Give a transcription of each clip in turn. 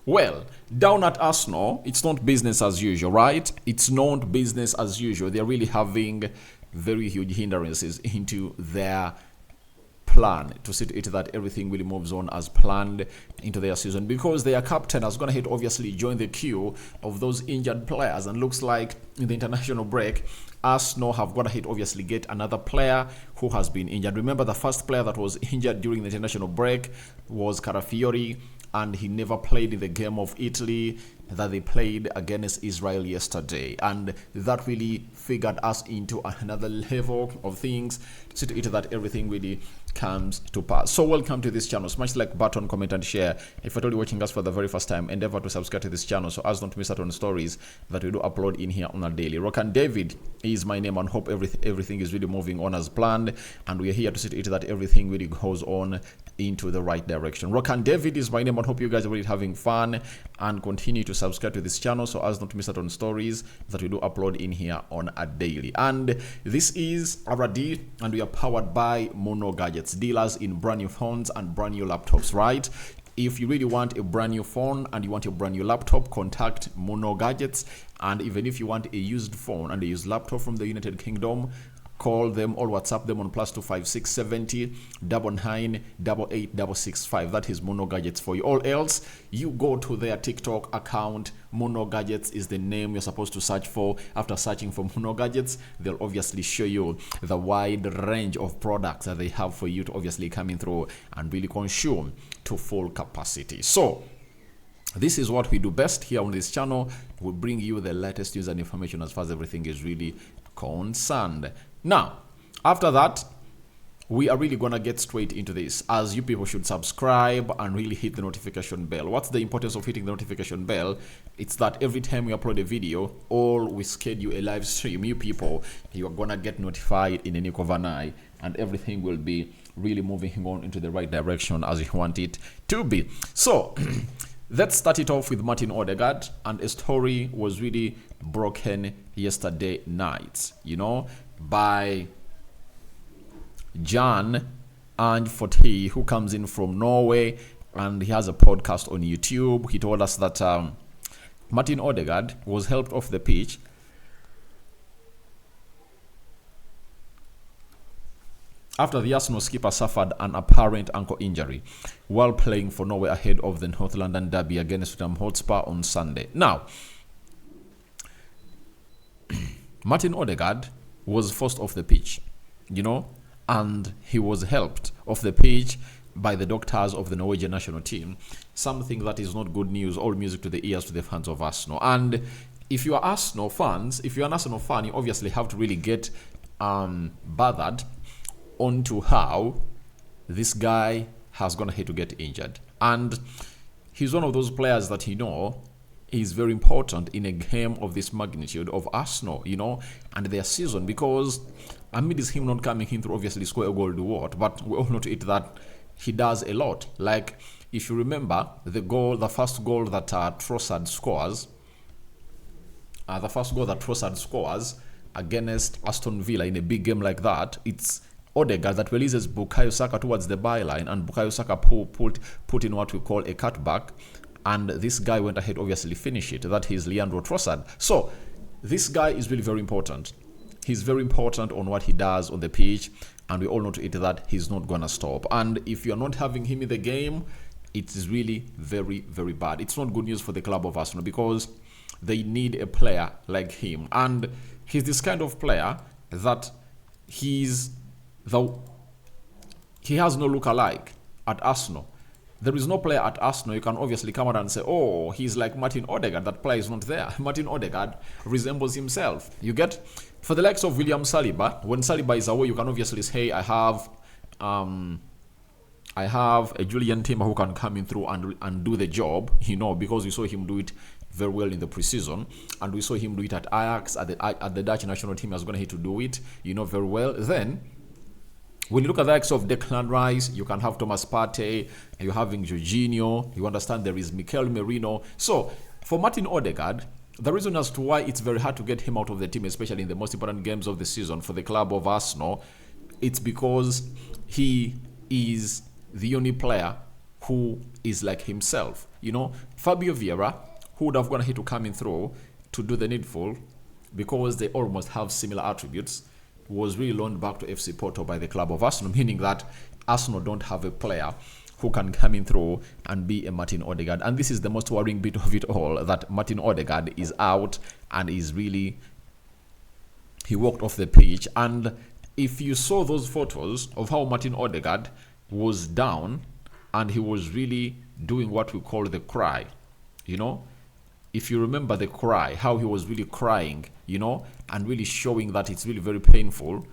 Well, down at Arsenal, it's not business as usual, right? It's not business as usual. They're really having very huge hindrances into their plan to see to it that everything really moves on as planned into their season, because their captain has gone ahead obviously join the queue of those injured players, and looks like in the international break Arsenal have gone ahead obviously get another player who has been injured. Remember, the first player that was injured during the international break was Carafiori, and he never played in the game of Italy that they played against Israel yesterday, and that really figured us into another level of things to see to it that everything really comes to pass. So welcome to this channel. Smash the like button, comment and share. If you're only watching us for the very first time, endeavor to subscribe to this channel so as not to miss out on stories that we do upload in here on a daily. Rokani David is my name, and hope everything is really moving on as planned, and we are here to see to it that everything really goes on into the right direction. Rokani David is my name, and hope you guys are really having fun, and continue to subscribe to this channel so as not to miss out on stories that we do upload in here on a daily. And this is RD, and we are powered by Mono Gadgets, dealers in brand new phones and brand new laptops, right? If you really want a brand new phone and you want a brand new laptop, contact Mono Gadgets. And even if you want a used phone and a used laptop from the United Kingdom, call them or WhatsApp them on +256 70 99 88 665. That is Mono Gadgets for you. All else, you go to their TikTok account. Mono Gadgets is the name you're supposed to search for. After searching for Mono Gadgets, they'll obviously show you the wide range of products that they have for you to obviously come in through and really consume to full capacity. So this is what we do best here on this channel. We bring you the latest news and information as far as everything is really concerned. Now, after that, we are really gonna get straight into this, as you people should subscribe and really hit the notification bell. What's the importance of hitting the notification bell? It's that every time we upload a video or we schedule a live stream, you people, you are gonna get notified in a nick of an eye, and everything will be really moving on into the right direction as you want it to be. So let's start it off with Martin Ødegaard, and a story was really broken yesterday night, by Jan and Forte, who comes in from Norway, and he has a podcast on YouTube. He told us that Martin Ødegaard was helped off the pitch after the Arsenal skipper suffered an apparent ankle injury while playing for Norway ahead of the North London derby against Tottenham Hotspur on Sunday. Now, Martin Ødegaard was forced off the pitch, and he was helped off the pitch by the doctors of the Norwegian national team, something that is not good news, all music to the ears to the fans of Arsenal. And if you are Arsenal fans, if you're an Arsenal fan, you obviously have to really get bothered onto how this guy has gone ahead to get injured. And he's one of those players that is very important in a game of this magnitude of Arsenal, and their season, because amidst him not coming in to obviously score a goal to what, but we all know to it that he does a lot. Like, if you remember the first goal that Trossard scores, against Aston Villa in a big game like that, it's Ødegaard that releases Bukayo Saka towards the byline, and Bukayo Saka put in what we call a cutback, and this guy went ahead obviously finish it. That is Leandro Trossard. So this guy is really very important. He's very important on what he does on the pitch, and we all know to it that he's not gonna stop. And if you're not having him in the game, it is really very, very bad. It's not good news for the club of Arsenal, because they need a player like him, and he's this kind of player that he has no look-alike at Arsenal. There is no player at Arsenal you can obviously come out and say, oh, he's like Martin Ødegaard. That player is not there. Martin Ødegaard resembles himself. You get? For the likes of William Saliba, when Saliba is away, you can obviously say, I have a Julian Timber who can come in through and do the job, because we saw him do it very well in the preseason, and we saw him do it at Ajax, at the Dutch national team. He was going to do it, very well. Then, when you look at the likes of Declan Rice, you can have Thomas Partey, you're having Jorginho, you understand there is Mikel Merino. So, for Martin Ødegaard, the reason as to why it's very hard to get him out of the team, especially in the most important games of the season for the club of Arsenal, it's because he is the only player who is like himself. Fabio Vieira, who would have gone ahead to come in through to do the needful, because they almost have similar attributes, was really loaned back to FC Porto by the club of Arsenal, meaning that Arsenal don't have a player who can come in through and be a Martin Ødegaard. And this is the most worrying bit of it all, that Martin Ødegaard is out and he walked off the pitch. And if you saw those photos of how Martin Ødegaard was down and he was really doing what we call the cry, if you remember the cry, how he was really crying, and really showing that it's really very painful,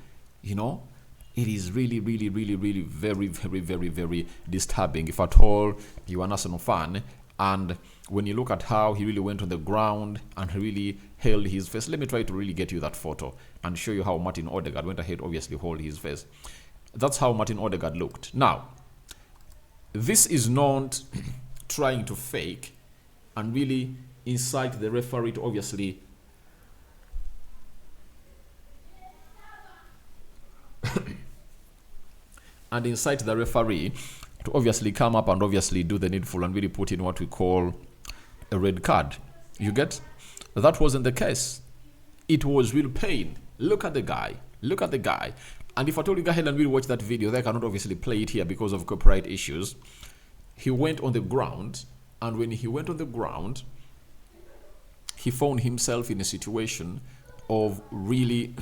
it is really, really, really, really very, very, very, very disturbing. If at all you're an Arsenal fan, and when you look at how he really went on the ground and he really held his face, let me try to really get you that photo and show you how Martin Ødegaard went ahead, obviously, hold his face. That's how Martin Ødegaard looked. Now, this is not trying to fake and really incite the referee to obviously and incite the referee to obviously come up and obviously do the needful and really put in what we call a red card. You get? That wasn't the case. It was real pain. Look at the guy. Look at the guy. And if I told you go ahead and really watch that video, they cannot obviously play it here because of copyright issues. He went on the ground, and when he went on the ground, he found himself in a situation of really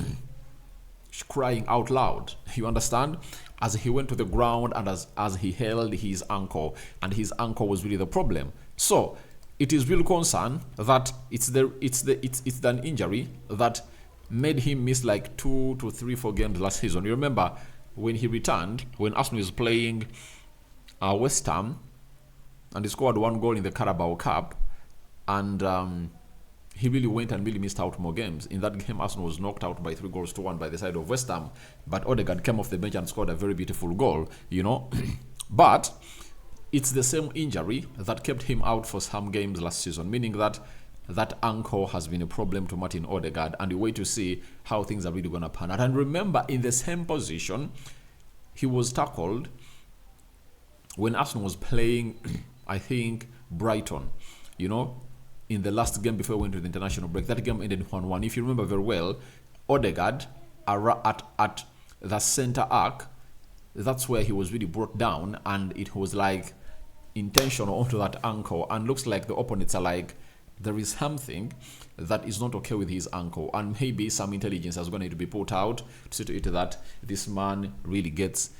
crying out loud. You understand? As he went to the ground and as he held his ankle, and his ankle was really the problem. So it is real concern that it's an injury that made him miss like 2 to 3, 4 games last season. You remember when he returned, when Arsenal was playing West Ham, and he scored 1 goal in the Carabao Cup, and he really went and really missed out more games. In that game, Arsenal was knocked out by 3-1 by the side of West Ham, but Ødegaard came off the bench and scored a very beautiful goal, But it's the same injury that kept him out for some games last season, meaning that that ankle has been a problem to Martin Ødegaard, and we wait to see how things are really going to pan out. And remember, in the same position, he was tackled when Arsenal was playing, I think, Brighton, in the last game before we went to the international break. That game ended 1-1. If you remember very well, Ødegaard at the center arc, that's where he was really brought down, and it was like intentional onto that ankle, and looks like the opponents are like, there is something that is not okay with his ankle, and maybe some intelligence is going to be put out to see to it that this man really gets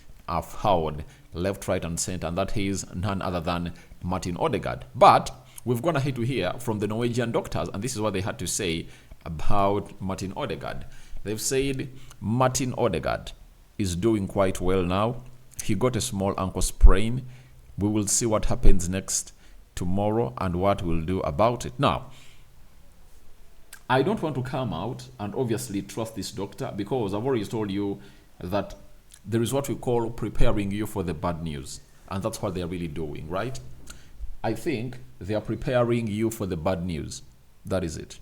fouled left, right, and center, and that is none other than Martin Ødegaard. But we've gone ahead to hear from the Norwegian doctors, and this is what they had to say about Martin Ødegaard. They've said Martin Ødegaard is doing quite well now. He got a small ankle sprain. We will see what happens next tomorrow and what we'll do about it. Now, I don't want to come out and obviously trust this doctor, because I've already told you that there is what we call preparing you for the bad news, and that's what they're really doing, right? I think they are preparing you for the bad news. That is it.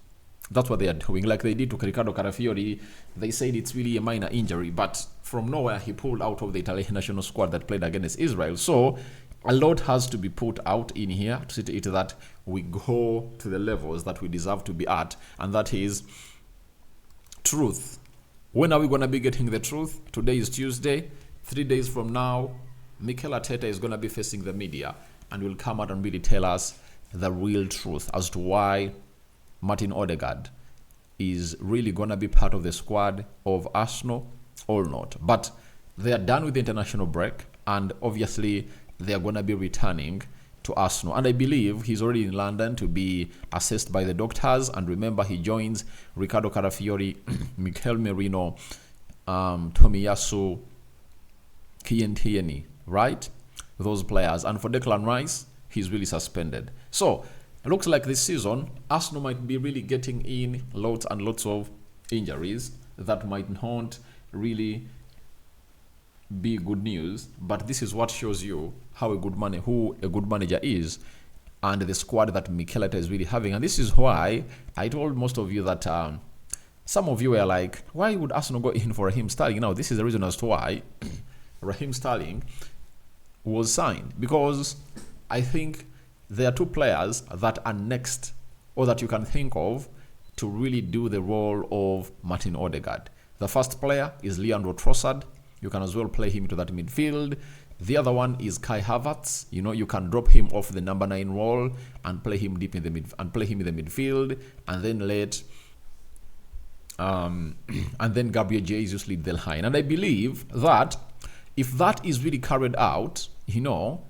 That's what they are doing. Like they did to Riccardo Carafiori, they said it's really a minor injury, but from nowhere he pulled out of the Italian national squad that played against Israel. So a lot has to be put out in here to see to it that we go to the levels that we deserve to be at, and that is truth. When are we going to be getting the truth? Today is Tuesday. 3 days from now, Mikel Arteta is going to be facing the media and will come out and really tell us the real truth as to why Martin Ødegaard is really going to be part of the squad of Arsenal or not. But they are done with the international break, and obviously they are going to be returning to Arsenal. And I believe he's already in London to be assessed by the doctors. And remember, he joins Riccardo Carafiori, Mikel Merino, Tomiyasu, Kian Tierney, right? Those players. And for Declan Rice, he's really suspended. So it looks like this season, Arsenal might be really getting in lots and lots of injuries that might not really be good news. But this is what shows you how who a good manager is, and the squad that Mikel Arteta is really having. And this is why I told most of you that some of you were like, why would Arsenal go in for Raheem Sterling? Now, this is the reason as to why Raheem Sterling was signed, because I think there are two players that are next, or that you can think of, to really do the role of Martin Ødegaard. The first player is Leandro Trossard. You can as well play him to that midfield. The other one is Kai Havertz. You know, you can drop him off the number 9 role and play him deep in the midfield, and then let and then Gabriel Jesus lead the line. And I believe that if that is really carried out, you know,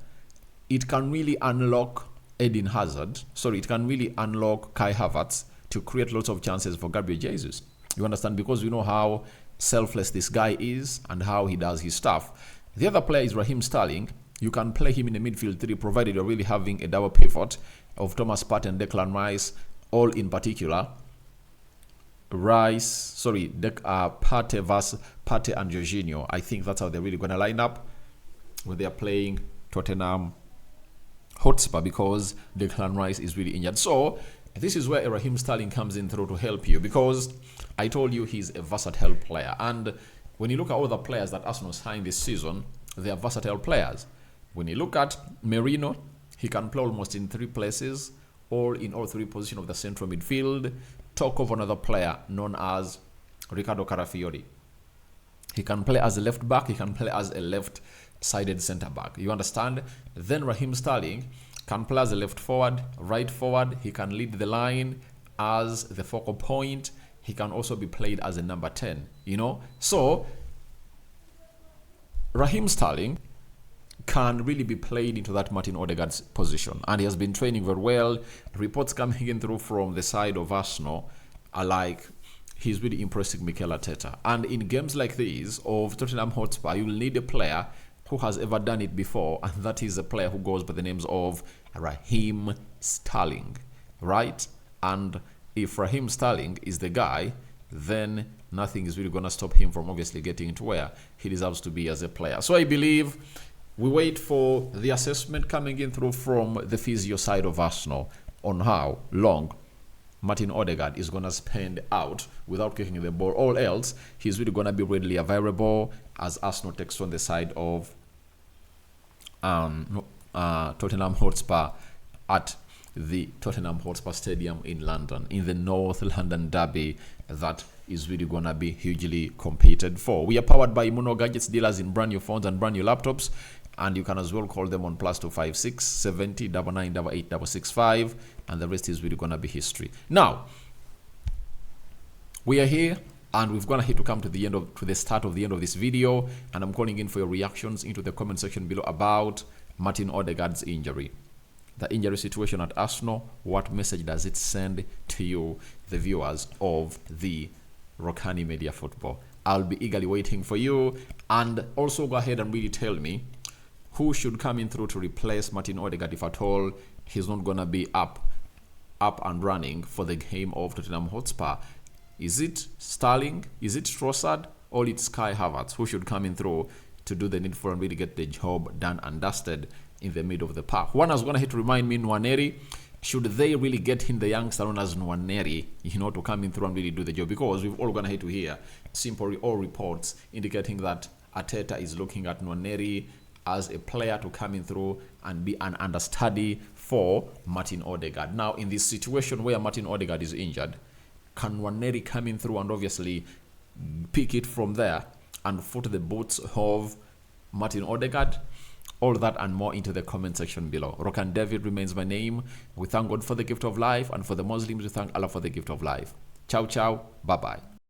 it can really unlock Eden Hazard. Sorry, it can really unlock Kai Havertz to create lots of chances for Gabriel Jesus. You understand? Because you know how selfless this guy is and how he does his stuff. The other player is Raheem Sterling. You can play him in the midfield 3, provided you're really having a double pivot of Thomas Partey and Declan Rice, all in particular. Partey and Jorginho. I think that's how they're really going to line up when they are playing Tottenham Hotspur, because Declan Rice is really injured. So this is where Raheem Sterling comes in through to help you, because I told you he's a versatile player. And when you look at all the players that Arsenal signed this season, they are versatile players. When you look at Merino, he can play almost in 3 places, or in all 3 positions of the central midfield. Talk of another player known as Ricardo Carafiori. He can play as a left back, he can play as a left-sided centre back. You understand? Then Raheem Sterling can play as a left forward, right forward. He can lead the line as the focal point. He can also be played as a number 10, you know. So Raheem Sterling can really be played into that Martin Ødegaard's position, and he has been training very well. Reports coming in through from the side of Arsenal are like he's really impressing Mikel Arteta. And in games like these of Tottenham Hotspur, you will need a player who has ever done it before, and that is a player who goes by the names of Raheem Sterling, right? And if Raheem Sterling is the guy, then nothing is really going to stop him from obviously getting into where he deserves to be as a player. So I believe we wait for the assessment coming in through from the physio side of Arsenal on how long Martin Ødegaard is going to spend out without kicking the ball. All else, he's really going to be readily available as Arsenal takes on the side of Tottenham Hotspur at the Tottenham Hotspur Stadium in London, in the North London derby that is really going to be hugely competed for. We are powered by Immuno Gadgets, dealers in brand new phones and brand new laptops, and you can as well call them on +256 70 9988 665, and the rest is really going to be history. Now, we are here, and we've gonna hit to come to the end of the start of the end of this video, and I'm calling in for your reactions into the comment section below about Martin Ødegaard's injury, the injury situation at Arsenal. What message does it send to you, the viewers of the Rokani Media Football? I'll be eagerly waiting for you, and also go ahead and really tell me who should come in through to replace Martin Ødegaard if at all he's not gonna be up and running for the game of Tottenham Hotspur. Is it Sterling? Is it Trossard? Or it's Kai Havertz who should come in through to do the needful and really get the job done and dusted in the middle of the park? One is going to hit to remind me, Nwaneri. Should they really get in the youngster known as Nwaneri, you know, to come in through and really do the job? Because we've all going to hit to hear simply all reports indicating that Arteta is looking at Nwaneri as a player to come in through and be an understudy for Martin Ødegaard. Now, in this situation where Martin Ødegaard is injured, can Nwaneri come in through and obviously pick it from there and foot the boots of Martin Ødegaard? All that and more into the comment section below. Rokani David remains my name. We thank God for the gift of life, and for the Muslims, we thank Allah for the gift of life. Ciao, ciao. Bye-bye.